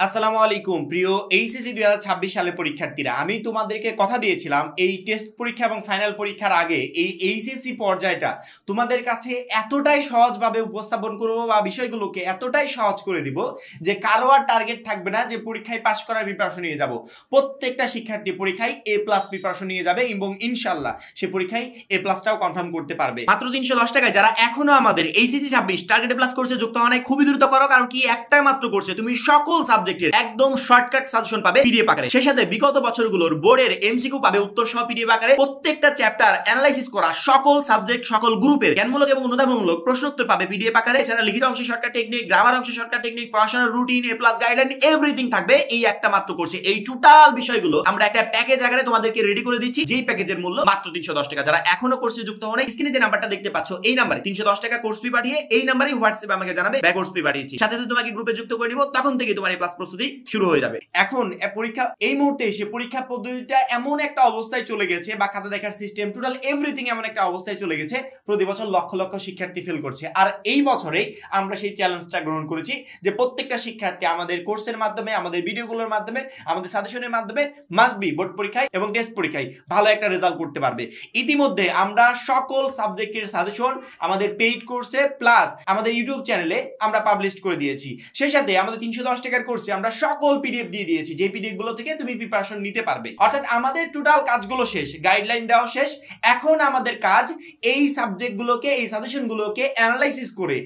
আসসালামু আলাইকুম প্রিয় এইচএসসি 2026 সালের পরীক্ষার্থীরা, আমি তোমাদেরকে কথা দিয়েছিলাম এই টেস্ট পরীক্ষা এবং ফাইনাল পরীক্ষার আগে এই এইচএসসি পর্যায়টা তোমাদের কাছে এতটাই সহজভাবে উপস্থাপন করব বা বিষয়গুলোকে এতটাই সহজ করে দিব যে কারো আর টার্গেট থাকবে না যে পরীক্ষায় পাস করার প্রিপারেশন নিয়ে যাব। প্রত্যেকটা শিক্ষার্থী পরীক্ষায় A+ প্রিপারেশন নিয়ে যাবে এবং ইনশাআল্লাহ সে পরীক্ষায় A+টাও কনফার্ম করতে পারবে। মাত্র 310 টাকায় যারা এখনো আমাদের এইচএসসি 26 টার্গেট A+ কোর্সে যুক্ত হওয়া নাই, খুবই দ্রুত করো, কারণ কি একটা মাত্র কোর্সে তুমি সকল সাবজেক্টের একদম শর্টকাট সাজেশন পাবে পিডিএফ আকারে। সেই সাথে বিগত বছরগুলোর বোর্ডের এমসিকিউ পাবে উত্তর সহ পিডিএফ আকারে। প্রত্যেকটা চ্যাপ্টার অ্যানালাইসিস করা সকল সাবজেক্ট সকল গ্রুপের জ্ঞানমূলক এবং অনুধাবনমূলক প্রশ্নোত্তর পাবে পিডিএফ আকারে। এছাড়া লিখিত অংশে শর্টকাট টেকনিক, গ্রামার অংশে শর্টকাট টেকনিক, পড়াশোনার রুটিন, A+ গাইডলাইন, এভরিথিং থাকবে এই একটা মাত্র কোর্সে। এই টোটাল বিষয়গুলো আমরা একটা প্যাকেজ আকারে তোমাদেরকে রেডি করে দিচ্ছি, যেই প্যাকেজের মূল্য মাত্র 310 টাকা। যারা এখনো কোর্সে যুক্ত হন, স্ক্রিনে যে নাম্বারটা দেখতে পাচ্ছ এই নাম্বারে 310 টাকা কোর্স ফি পাঠিয়ে এই নাম্বারে হোয়াটসঅ্যাপে আমাকে জানাবে ব্যাক কোর্স ফি পাঠিয়েছি, সাথে সাথে তোমাকে গ্রুপে যুক্ত করে নিব। তখন থেকে তোমার A+ প্রস্তুতি শুরু হয়ে যাবে। এখন পরীক্ষা এই মুহূর্তে এসে পরীক্ষা পদ্ধতিটা এমন একটা অবস্থায় চলে গেছে বা খাতা দেখার সিস্টেম টোটাল এভরিথিং এমন একটা অবস্থায় চলে গেছে, প্রতি বছর লক্ষ লক্ষ শিক্ষার্থী ফেল করছে। আর এই বছরেই আমরা সেই চ্যালেঞ্জটা গ্রহণ করেছি যে প্রত্যেকটা শিক্ষার্থী আমাদের কোর্সের মাধ্যমে, আমাদের ভিডিওগুলোর মাধ্যমে, আমাদের সাজেশনের মাধ্যমে মাস্ট বি বোর্ড পরীক্ষায় এবং টেস্ট পরীক্ষায় ভালো একটা রেজাল্ট করতে পারবে। ইতিমধ্যে আমরা সকল সাবজেক্টের সাজেশন আমাদের পেইড কোর্সে প্লাস আমাদের ইউটিউব চ্যানেলে আমরা পাবলিশ করে দিয়েছি। সেই সাথে আমাদের 310 টাকার কোর্সে আমরা সকল পিডিএফ দিয়ে দিয়েছি, যে পিডিএফ গুলো থেকে তুমি প্রিপারেশন নিতে পারবে। অর্থাৎ আমাদের টোটাল কাজগুলো শেষ, গাইডলাইন দেওয়া শেষ। এখন আমাদের কাজ এই সাবজেক্টগুলোকে, এই সাজেশনগুলোকে অ্যানালাইসিস করে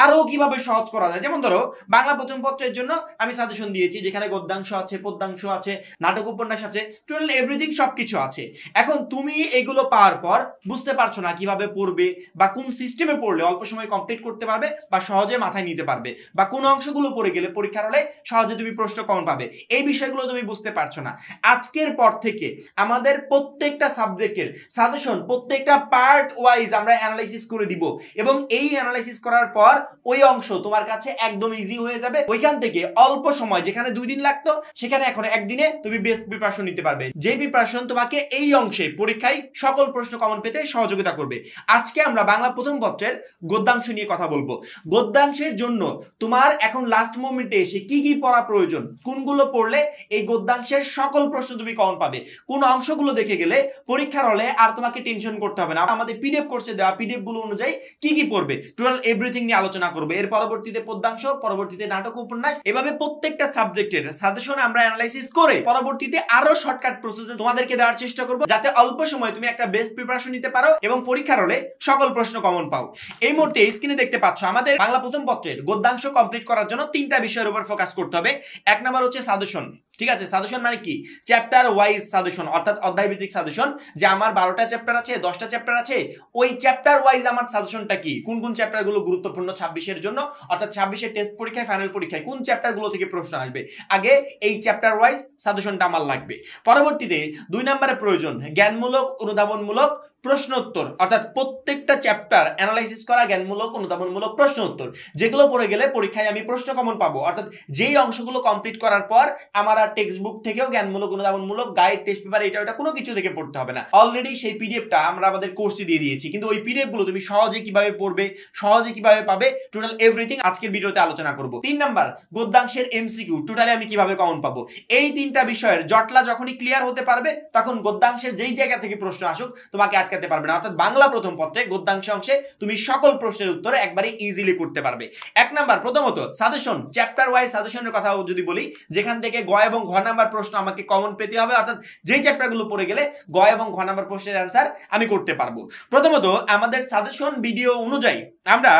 আরো কিভাবে সহজ করা যায়। যেমন ধরো বাংলা প্রথম পত্রের জন্য আমি সাজেশন দিয়েছি, যেখানে গদ্যাংশ আছে, পদ্যাংশ আছে, নাটক উপন্যাস আছে, টোটাল এভরিথিং সবকিছু আছে। এখন তুমি এগুলো পাওয়ার পর বুঝতে পারছো না কিভাবে পড়বে বা কোন সিস্টেমে পড়লে অল্প সময় কমপ্লিট করতে পারবে বা সহজে মাথায় নিতে পারবে, বা কোন অংশগুলো পড়ে গেলে পরীক্ষার হলে সহজে তুমি প্রশ্ন কমন পাবে, এই বিষয়গুলো তুমি বুঝতে পারছো না। আজকের পর থেকে আমাদের প্রত্যেকটা সাবজেক্টের সাজেশন প্রত্যেকটা পার্ট ওয়াইজ আমরা অ্যানালাইসিস করে দিব এবং এই অ্যানালাইসিস করার পর ওই অংশ তোমার কাছে একদম ইজি হয়ে যাবে। ওইখান থেকে অল্প সময়, যেখানে 2 দিন লাগতো সেখানে এখন একদিনে তুমি বেস্ট প্রিপারেশন নিতে পারবে, যে প্রিপারেশন তোমাকে এই অংশে পরীক্ষায় সকল প্রশ্ন কমন পেতে সহযোগিতা করবে। আজকে আমরা বাংলা প্রথম পত্রের গদ্যাংশ নিয়ে কথা বলবো। গদ্যাংশের জন্য তোমার এখন লাস্ট মোমেন্টে এসে কি কি পড়া প্রয়োজন, কোনগুলো পড়লে এই গদ্যাংশের সকল প্রশ্ন তুমি কমন পাবে, কোন অংশগুলো দেখে গেলে পরীক্ষার হলে আর তোমাকে টেনশন করতে হবে না। আমাদের পিডিএফ কোর্সে দেওয়া পিডিএফ গুলো অনুযায়ী কি কি পড়বে টোটাল এভরিথিং নিয়ে আলোচনা করবে। এর পরবর্তীতে পদ্যাংশ, পরবর্তীতে নাটক উপন্যাস, এভাবে প্রত্যেকটা সাবজেক্টের সাজেশন আমরা অ্যানালাইসিস করে পরবর্তীতে আরো শর্টকাট প্রসেসে তোমাদেরকে দেওয়ার চেষ্টা করব, যাতে অল্প সময় তুমি একটা বেস্ট প্রিপারেশন নিতে পারো এবং পরীক্ষার হলে সকল প্রশ্ন কমন পাও। এই মুহূর্তে স্ক্রিনে দেখতে পাচ্ছ আমাদের বাংলা প্রথম পত্রের গদ্যাংশ কমপ্লিট করার জন্য 3টা বিষয়ের উপর ফোকাস করতে হবে। এক নাম্বার হচ্ছে সাজেশন। ঠিক আছে, সাজেশন মানে কি? চ্যাপ্টার ওয়াইজ সাজেশন, অর্থাৎ অধ্যায় ভিত্তিক সাজেশন। যে আমার 12টা চ্যাপ্টার আছে, 10টা চ্যাপ্টার আছে, ওই চ্যাপ্টার ওয়াইজ আমার সাজেশনটা কি, কোন কোন চ্যাপ্টারগুলো গুরুত্বপূর্ণ 26-এর জন্য, অর্থাৎ 26-এর টেস্ট পরীক্ষায়, ফাইনাল পরীক্ষায় কোন চ্যাপ্টারগুলো থেকে প্রশ্ন আসবে, আগে এই চ্যাপ্টার ওয়াইজ সাজেশনটা আমার লাগবে। পরবর্তীতে 2 নম্বরে প্রয়োজন জ্ঞানমূলক অনুধাবনমূলক প্রশ্নোত্তর, অর্থাৎ প্রত্যেকটা চ্যাপ্টার অ্যানালাইসিস করা জ্ঞানমূলক অনুধাবনমূলক প্রশ্নোত্তর, যেগুলো পড়ে গেলে পরীক্ষায় আমি প্রশ্ন কমন পাবো। অর্থাৎ যেই অংশগুলো কমপ্লিট করার পর আমার আর টেক্সট বুক থেকেও জ্ঞানমূলক অনুধাবনমূলক গাইড, টেস্ট পেপার, এটা কোনো কিছু থেকে পড়তে হবে না। অলরেডি সেই পিডিএফটা আমরা আমাদের কোর্সে দিয়ে দিয়েছি, কিন্তু ওই পিডিএফ গুলো তুমি সহজে কিভাবে পড়বে, সহজে কিভাবে পাবে, টোটাল এভরিথিং আজকের ভিডিওতে আলোচনা করব। 3 নাম্বার গদ্যাংশের এমসিকিউ টোটালি আমি কিভাবে কমন পাবো। এই 3টা বিষয়ের জটলা যখনই ক্লিয়ার হতে পারবে, তখন গদ্যাংশের যেই জায়গা থেকে প্রশ্ন আসুক তোমাকে আটকাতে পারবে না। অর্থাৎ বাংলা প্রথম পত্রে গদ্যাংশ অংশে তুমি সকল প্রশ্নের উত্তর একবারে ইজিলি করতে পারবে। 1 নাম্বার প্রথমত সাজেশন, চ্যাপ্টার ওয়াইজ সাজেশনের কথা যদি বলি, যেখান থেকে গ এবং ঘ নাম্বার প্রশ্ন আমাকে কমন পেতে হবে। অর্থাৎ যেই চ্যাপ্টারগুলো পড়ে গেলে গ এবং ঘ নাম্বার প্রশ্নের অ্যান্সার আমি করতে পারবো। প্রথমত আমাদের সাজেশন ভিডিও অনুযায়ী আমরা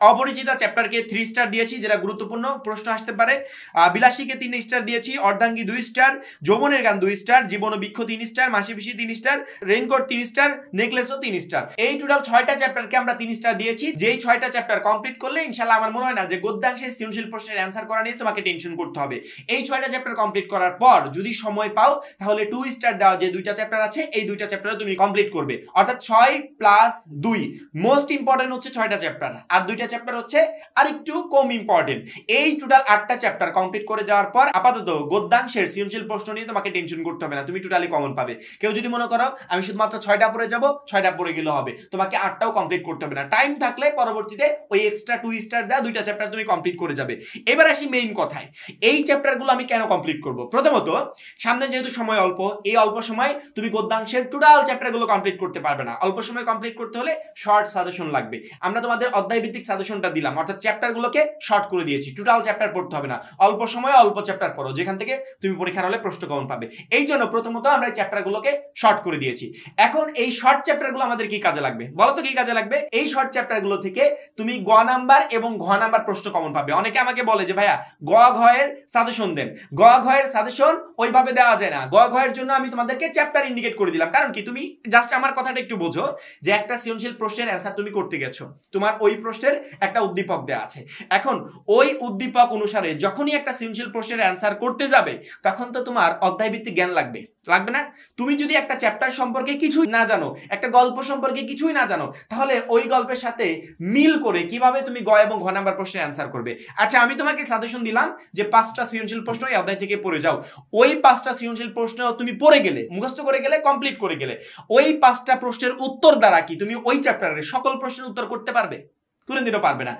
অপরিচিতা চ্যাপ্টারকে 3 স্টার দিয়েছি, যেটা গুরুত্বপূর্ণ প্রশ্ন আসতে পারে। বিলাসীকে 3 স্টার দিয়েছি, অর্ধাঙ্গী 2 স্টার, যৌবনের গান 2 স্টার, জীবন ও বৃক্ষ 3 স্টার, মাসি পিসি 3 স্টার, রেইনকোট 3 স্টার, নেকলেসও 3 স্টার। এই টোটাল 6টা চ্যাপ্টারকে আমরা 3 স্টার দিয়েছি। যেই 6টা চ্যাপ্টার কমপ্লিট করলে ইনশাআল্লাহ আমার মনে হয় না যে গদ্যাংশের সৃজনশীল প্রশ্নের অ্যান্সার করা নিয়ে তোমাকে টেনশন করতে হবে। এই 6টা চ্যাপ্টার কমপ্লিট করার পর যদি সময় পাও, তাহলে 2 স্টার দেওয়া যে 2টা চ্যাপ্টার আছে, এই 2টা চ্যাপ্টার তুমি কমপ্লিট করবে। অর্থাৎ 6 + 2, মোস্ট ইম্পর্টেন্ট হচ্ছে 6টা চ্যাপ্টার। চ্যাপ্টার, আর 2টা চ্যাপ্টার হচ্ছে আর একটু কম ইম্পর্টেন্ট। এই টোটাল 8টা চ্যাপ্টার কমপ্লিট করে যাওয়ার পর আপাতত গদ্যাংশের সৃজনশীল প্রশ্ন নিয়ে তোমাকে টেনশন করতে হবে না, তুমি টোটালি কমন পাবে। কেউ যদি মনে করো আমি শুধুমাত্র 6টা পড়ে যাব, 6টা পড়ে গেলে হবে, তোমাকে 8টাও কমপ্লিট করতে হবে না। টাইম থাকলে পরবর্তীতে ওই এক্সট্রা 2 স্টার দেওয়া 2টা চ্যাপ্টার তুমি কমপ্লিট করে যাবে। এবার আসি মেইন কথায়, এই চ্যাপ্টারগুলো আমি কেন কমপ্লিট করব। প্রথমত, সামনে যেহেতু সময় অল্প, এই অল্প সময় তুমি গদ্যাংশের টোটাল চ্যাপ্টারগুলো কমপ্লিট করতে পারবে না। অল্প সময় কমপ্লিট করতে হলে শর্ট সাজেশন লাগবে। আমরা তোমাদের অধ্যায় ভিত্তিক সাজেশনটা দিলাম, অর্থাৎ চ্যাপ্টারগুলোকে শর্ট করে দিয়েছি, টোটাল চ্যাপ্টার পড়তে হবে না, অল্প সময়ে অল্প চ্যাপ্টার পড়ো, যেখান থেকে তুমি পরীক্ষার হলে প্রশ্ন কমন পাবে। এই জন্য প্রথমত আমরা এই চ্যাপ্টারগুলোকে শর্ট করে দিয়েছি। এখন এই শর্ট চ্যাপ্টারগুলো আমাদের কি কাজে লাগবে বলো তো, কি কাজে লাগবে? এই শর্ট চ্যাপ্টারগুলো থেকে তুমি গ নাম্বার এবং ঘ নাম্বার প্রশ্ন কমন পাবে। অনেকে আমাকে বলে যে ভাইয়া গ ঘ এর সাজেশন দেন। গ ঘ এর সাজেশন ওইভাবে দেওয়া যায় না। গ ঘ এর জন্য আমি তোমাদেরকে চ্যাপ্টার ইন্ডিকেট করে দিলাম। কারণ কি, তুমি জাস্ট আমার কথাটা একটু বোঝো যে একটা সৃজনশীল প্রশ্নের অ্যান্সার তুমি করতে গেছো, তোমার ওই প্রশ্নের একটা উদ্দীপক দেওয়া আছে। এখন ওই উদ্দীপক অনুসারে যখনই একটা সৃজনশীল প্রশ্নের অ্যান্সার করতে যাবে, তখন তো তোমার অধ্যায় ভিত্তিক জ্ঞান লাগবে না? তুমি যদি একটা চ্যাপ্টার সম্পর্কে কিছুই না জানো, একটা গল্প সম্পর্কে কিছুই না জানো, তাহলে ওই গল্পের সাথে মিল করে কিভাবে তুমি গ এবং ঘ নাম্বার প্রশ্নের অ্যান্সার করবে? আচ্ছা, আমি তোমাকে সাজেশন দিলাম যে 5টা সৃজনশীল প্রশ্ন এই অধ্যায় থেকে পড়ে যাও। ওই 5টা সৃজনশীল প্রশ্ন তুমি পড়ে গেলে, মুখস্থ করে গেলে, কমপ্লিট করে গেলে, ওই 5টা প্রশ্নের উত্তর দ্বারা কি তুমি ওই চ্যাপ্টারের সকল প্রশ্নের উত্তর করতে পারবে? কোনোদিনও পারবে না।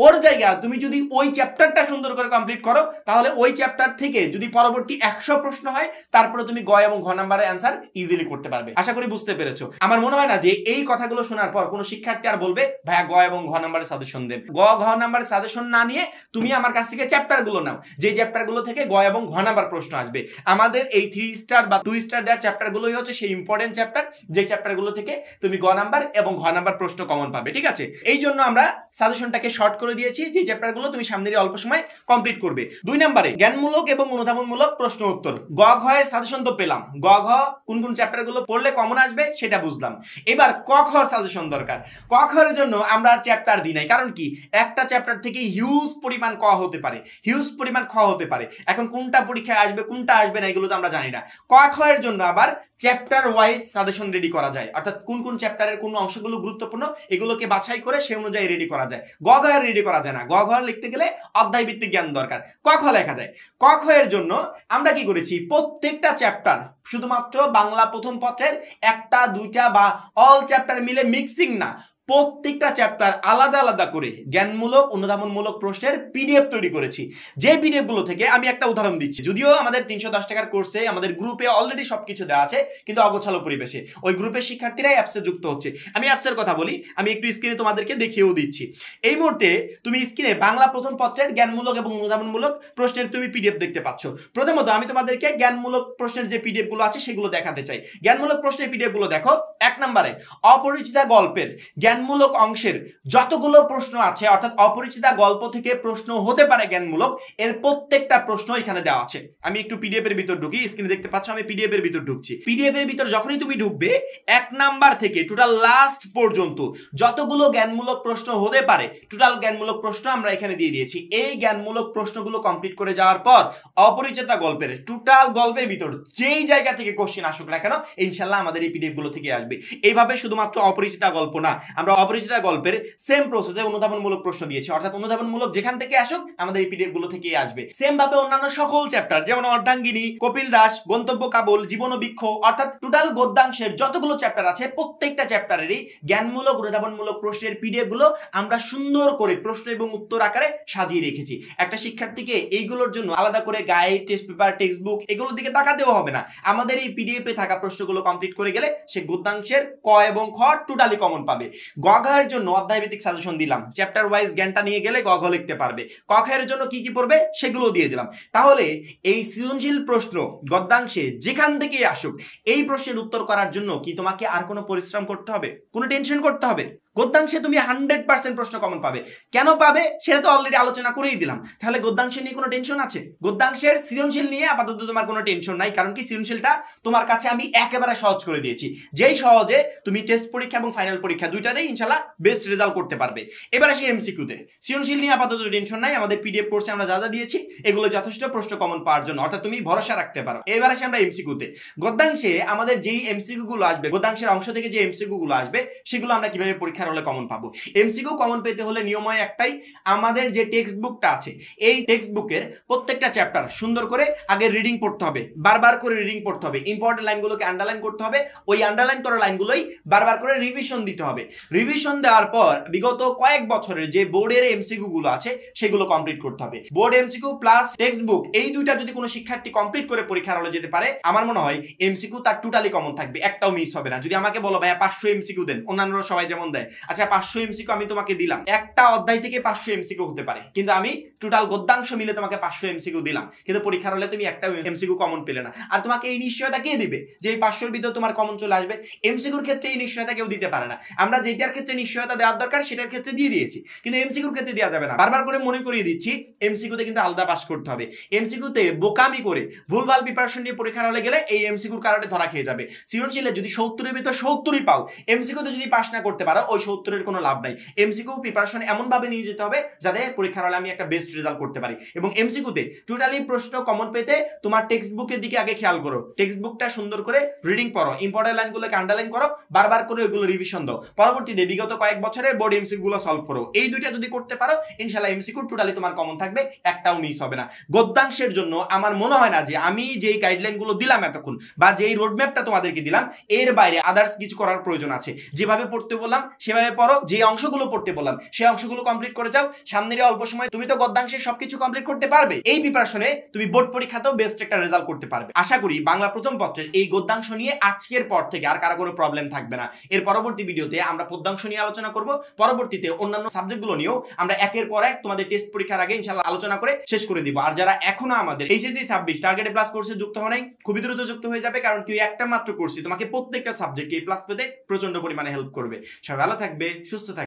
ওর জায়গায় তুমি যদি ওই চ্যাপ্টারটা সুন্দর করে কমপ্লিট করো, তাহলে ওই চ্যাপ্টার থেকে যদি পরবর্তী 100 প্রশ্ন হয়, তারপরে তুমি গ এবং ঘ নাম্বারের অ্যান্সার ইজিলি করতে পারবে। আশা করি বুঝতে পেরেছো। আমার মনে হয় না যে এই কথাগুলো শোনার পর কোনো শিক্ষার্থী আর বলবে ভাইয়া গ এবং ঘ নাম্বারের সাজেশন দেন। গ ঘ নাম্বারের সাজেশন না নিয়ে তুমি আমার কাছ থেকে চ্যাপ্টারগুলো নাও, যে চ্যাপ্টারগুলো থেকে গ এবং ঘ নাম্বার প্রশ্ন আসবে। আমাদের এই 3 স্টার বা 2 স্টার দেওয়ার চ্যাপ্টারগুলোই হচ্ছে সেই ইম্পর্টেন্ট চ্যাপ্টার, যে চ্যাপ্টারগুলো থেকে তুমি গ নাম্বার এবং ঘ নাম্বার প্রশ্ন কমন পাবে। ঠিক আছে, এই জন্য আমরা সাজেশনটাকে শর্ট করে দিয়েছি, যে চ্যাপ্টারগুলো তুমি সামনের অল্প সময় কমপ্লিট করবে। 2 নম্বরে জ্ঞানমূলক এবং অনুধাবনমূলক প্রশ্ন উত্তর। গ ঘ এর সাজেশন তো পেলাম, গ ঘ কোন কোন চ্যাপ্টারগুলো পড়লে কমন আসবে সেটা বুঝলাম। এবার ক খ সাজেশন দরকার। ক খ এর জন্য আমরা আর চ্যাপ্টার দিই নাই, কারণ কি একটা চ্যাপ্টার থেকে হিউজ পরিমাণ ক হতে পারে, হিউজ পরিমাণ খ হতে পারে। এখন কোনটা পরীক্ষায় আসবে কোনটা আসবে না এগুলো তো আমরা জানি না। ক খ এর জন্য আবার চ্যাপ্টার ওয়াইজ সাজেশন রেডি করা যায়, অর্থাৎ কোন কোন চ্যাপ্টারের কোন অংশগুলো গুরুত্বপূর্ণ এগুলোকে বাছাই করে সেই অনুযায়ী রেডি করা যায়। গ ঘ এর রেডি করা যায় না, গ ঘ লিখতে গেলে অধ্যায় ভিত্তিক জ্ঞান দরকার। ক খ লেখা যায়। ক খ এর জন্য আমরা কি করেছি, প্রত্যেকটা চ্যাপ্টার শুধুমাত্র বাংলা প্রথম পত্রের 1টা 2টা বা অল চ্যাপ্টার মিলে মিক্সিং না, প্রত্যেকটা চ্যাপ্টার আলাদা আলাদা করে জ্ঞানমূলক অনুধাবনমূলক প্রশ্নের পিডিএফ তৈরি করেছি। যে পিডিএফ গুলো থেকে আমি একটা উদাহরণ দিচ্ছি, যদিও আমাদের 310 টাকার কোর্সে আমাদের গ্রুপে অলরেডি সবকিছু দেওয়া আছে, কিন্তু অগোছালো পরিবেশে ওই গ্রুপের শিক্ষার্থীরাই অ্যাপসে যুক্ত হচ্ছে। আমি অ্যাপসের কথা বলি, আমি একটু স্ক্রিনে তোমাদেরকে দেখিয়েও দিচ্ছি। এই মুহূর্তে তুমি স্ক্রিনে বাংলা প্রথম পত্রের জ্ঞানমূলক এবং অনুধাবনমূলক প্রশ্নের তুমি পিডিএফ দেখতে পাচ্ছ। প্রথমত আমি তোমাদেরকে জ্ঞানমূলক প্রশ্নের যে পিডিএফ গুলো আছে সেগুলো দেখাতে চাই। জ্ঞানমূলক প্রশ্নের পিডিএফ গুলো দেখো। 1 নম্বরে অপরিচিতা গল্পের জ্ঞানমূলক অংশের যতগুলো প্রশ্ন আছে, অর্থাৎ অপরিচিতা গল্প থেকে প্রশ্ন হতে পারে জ্ঞানমূলক, এর প্রত্যেকটা প্রশ্ন এখানে দেওয়া আছে। আমি একটু পিডিএফ এর ভিতর ঢুকি, স্ক্রিনে দেখতে পাচ্ছ আমি পিডিএফ এর ভিতর ঢুকছি। পিডিএফ এর ভিতর যখনই তুমি ঢুকবে 1 নাম্বার থেকে টোটাল লাস্ট পর্যন্ত যতগুলো জ্ঞানমূলক প্রশ্ন হতে পারে, টোটাল জ্ঞানমূলক প্রশ্ন আমরা এখানে দিয়ে দিয়েছি। এই জ্ঞানমূলক প্রশ্নগুলো কমপ্লিট করে যাওয়ার পর অপরিচিতা গল্পের টোটাল গল্পের ভিতর যেই জায়গা থেকে কোশ্চেন আসুক না কেন, ইনশাআল্লাহ আমাদের এই পিডিএফ গুলো থেকে আসবে। এইভাবে শুধুমাত্র অপরিচিতা গল্প না, আমরা অপরিচিতা গল্পের সেম প্রসেসে অনুধাবনমূলক প্রশ্ন দিয়েছি, অর্থাৎ অনুধাবনমূলক যেখান থেকে আসুক আমাদের এই পিডিএফ গুলো থেকেই আসবে। সেম ভাবে অন্যান্য সকল চ্যাপ্টার যেমন অর্ধাঙ্গিনী, কপিল দাস, গন্তব্য কাবুল, জীবন ও বৃক্ষ, অর্থাৎ টোটাল গদ্যাংশের যতগুলো চ্যাপ্টার আছে প্রত্যেকটা চ্যাপ্টারেরই জ্ঞানমূলক অনুধাবনমূলক প্রশ্নের পিডিএফ গুলো আমরা সুন্দর করে প্রশ্ন এবং উত্তর আকারে সাজিয়ে রেখেছি। একটা শিক্ষার্থীকে এইগুলোর জন্য আলাদা করে guide, test paper, text book এগুলোর দিকে তাকাতেও হবে না। আমাদের এই পিডিএফে থাকা প্রশ্নগুলো কমপ্লিট করে গেলে সে গদ্যাংশের ক এবং খ টোটালি কমন পাবে। গ ঘ এর জন্য অধ্যায় ভিত্তিক সাজেশন দিলাম, চ্যাপ্টার ওয়াইজ জ্ঞানটা নিয়ে গেলে গ ঘ লিখতে পারবে। ক খ এর জন্য কি কি পড়বে সেগুলো দিয়ে দিলাম। তাহলে এই সৃজনশীল প্রশ্ন গদ্যাংশে যেখান থেকে আসুক, এই প্রশ্নের উত্তর করার জন্য কি তোমাকে আর কোনো পরিশ্রম করতে হবে, কোনো টেনশন করতে হবে? গদ্যাংশে তুমি 100% প্রশ্ন কমন পাবে। কেন পাবে সেটা তো অলরেডি আলোচনা করেই দিলাম। তাহলে গদ্যাংশ নিয়ে কোনো টেনশন আছে? গদ্যাংশের সৃজনশীল নিয়ে আপাতত তোমার কোনো টেনশন নাই, কারণ কি সৃজনশীলটা তোমার কাছে আমি একেবারে সহজ করে দিয়েছি, যেই সহজে তুমি টেস্ট পরীক্ষা এবং ফাইনাল পরীক্ষা দুইটাতেই ইনশাআল্লাহ বেস্ট রেজাল্ট করতে পারবে। এবার আসি এমসিকিউতে। সৃজনশীল নিয়ে আপাতত টেনশন নাই, আমাদের পিডিএফ কোর্সে আমরা যা যা দিয়েছি এগুলো যথেষ্ট প্রশ্ন কমন পাওয়ার জন্য, অর্থাৎ তুমি ভরসা রাখতে পারো। এবার আসি আমরা এমসিকিউতে। গদ্যাংশে আমাদের যেই এমসিকিউ গুলো আসবে, গদ্যাংশের অংশ থেকে যে এমসিকিউ গুলো আসবে সেগুলো আমরা কিভাবে পরীক্ষা পরীক্ষার হলে কমন পাবো। এমসিকিউ কমন পেতে হলে নিয়ম হয় একটাই, আমাদের যে টেক্সট বুকটা আছে এই টেক্সট বুকের প্রত্যেকটা চ্যাপ্টার সুন্দর করে আগে রিডিং পড়তে হবে, বারবার করে রিডিং পড়তে হবে, ইম্পর্টেন্ট লাইনগুলোকে আন্ডারলাইন করতে হবে, ওই আন্ডারলাইন করা লাইনগুলোই বারবার করে রিভিশন দিতে হবে। রিভিশন দেওয়ার পর বিগত কয়েক বছরের যে বোর্ডের এমসিকিউ গুলো আছে সেগুলো কমপ্লিট করতে হবে। Board MCQ plus text book এই দুইটা যদি কোনো শিক্ষার্থী কমপ্লিট করে পরীক্ষার হলে যেতে পারে, আমার মনে হয় এমসিকিউ তার টোটালি কমন থাকবে, একটাও মিস হবে না। যদি আমাকে বলো ভাইয়া 500 এমসিকিউ দেন, অন্যান্যরা সবাই যেমন দেয়, আচ্ছা 500 এমসিকিউ আমি তোমাকে দিলাম, একটা অধ্যায় থেকে 500 এমসিকিউ হতে পারে, কিন্তু আমি টোটাল গদ্যাংশ মিলে তোমাকে 500 এমসিকিউ দিলাম, কিন্তু পরীক্ষার হলে তুমি একটা এমসিকিউ কমন পেলে না। আর তোমাকে এই নিশ্চয়তা কে দিবে যে এই 500 এর ভিতরে তোমার কমন চলে আসবে? এমসিকিউর ক্ষেত্রে এই নিশ্চয়তা কেউ দিতে পারে না। আমরা যেটার ক্ষেত্রে নিশ্চয়তা দেওয়ার দরকার সেটার ক্ষেত্রে দিয়ে দিয়েছি, কিন্তু এমসিকিউর ক্ষেত্রে দেওয়া যাবে না। বারবার করে মনে করিয়ে দিচ্ছি, এমসিকিউতে কিন্তু আলাদা পাস করতে হবে। এমসিকিউতে বোকামি করে ভুলভাল প্রিপারেশন নিয়ে পরীক্ষার হলে গেলে এই এমসিকিউর কারণে ধরা খেয়ে যাবে। সৃজনশীলে যদি 70 এর ভিতর 70ই পাও, এমসিকিউতে যদি পাস না করতে পারো ওই 70 এর কোনো লাভ নাই। এমসিকিউ প্রিপারেশন এমন ভাবে নিয়ে যেতে হবে যাতে পরীক্ষার হলে আমি একটা বেস্ট রেজাল্ট করতে পারি। এবং এমসিকিউতে টোটালি প্রশ্ন কমন পেতে তোমার টেক্সট বুকের দিকে আগে খেয়াল করো, টেক্সট বুকটা সুন্দর করে রিডিং পড়ো, ইম্পর্টেন্ট লাইনগুলোকে আন্ডারলাইন করো, বারবার করে ওইগুলো রিভিশন দাও, পরবর্তীতে বিগত কয়েক বছরের বোর্ড এমসিকিউ গুলো সলভ করো। এই দুইটা যদি করতে পারো ইনশাআল্লাহ এমসিকিউ টোটালি তোমার কমন থাকবে, একটাও মিস হবে না। গদ্যাংশের জন্য আমার মনে হয় না যে আমি যেই গাইডলাইন গুলো দিলাম এতক্ষণ বা যেই রোডম্যাপটা তোমাদেরকে দিলাম এর বাইরে আদার্স কিছু করার প্রয়োজন আছে। যেভাবে পড়তে বললাম সেভাবে পড়ো, যে অংশগুলো পড়তে বললাম সেই অংশগুলো কমপ্লিট করে যাও। সামনের অল্প সময় তুমি তো গদ্যাংশের সবকিছু কমপ্লিট করতে পারবে, এই প্রিপারেশনে তুমি বোর্ড পরীক্ষাতেও বেস্ট একটা রেজাল্ট করতে পারবে। আশা করি বাংলা প্রথম পত্রের এই গদ্যাংশ নিয়ে আজকের পর থেকে আর কারো কোনো প্রবলেম থাকবে না। এর পরবর্তী ভিডিওতে আমরা পদ্যাংশ নিয়ে আলোচনা করব, পরবর্তীতে অন্যান্য সাবজেক্টগুলো নিয়েও আমরা একের পর এক তোমাদের টেস্ট পরীক্ষার আগে ইনশাআল্লাহ আলোচনা করে শেষ করে দিব। আর যারা এখনো আমাদের এইচএসসি 26 টার্গেট প্লাস কোর্সে যুক্ত হও নাই, খুবই দ্রুত যুক্ত হয়ে যাবে, কারণ কি একটা মাত্র কোর্সই তোমাকে প্রত্যেকটা সাবজেক্টে প্লাস পেতে প্রচন্ড পরিমাণে হেল্প করবে। সবাই ভালো থাকবে, সুস্থ থাকবে।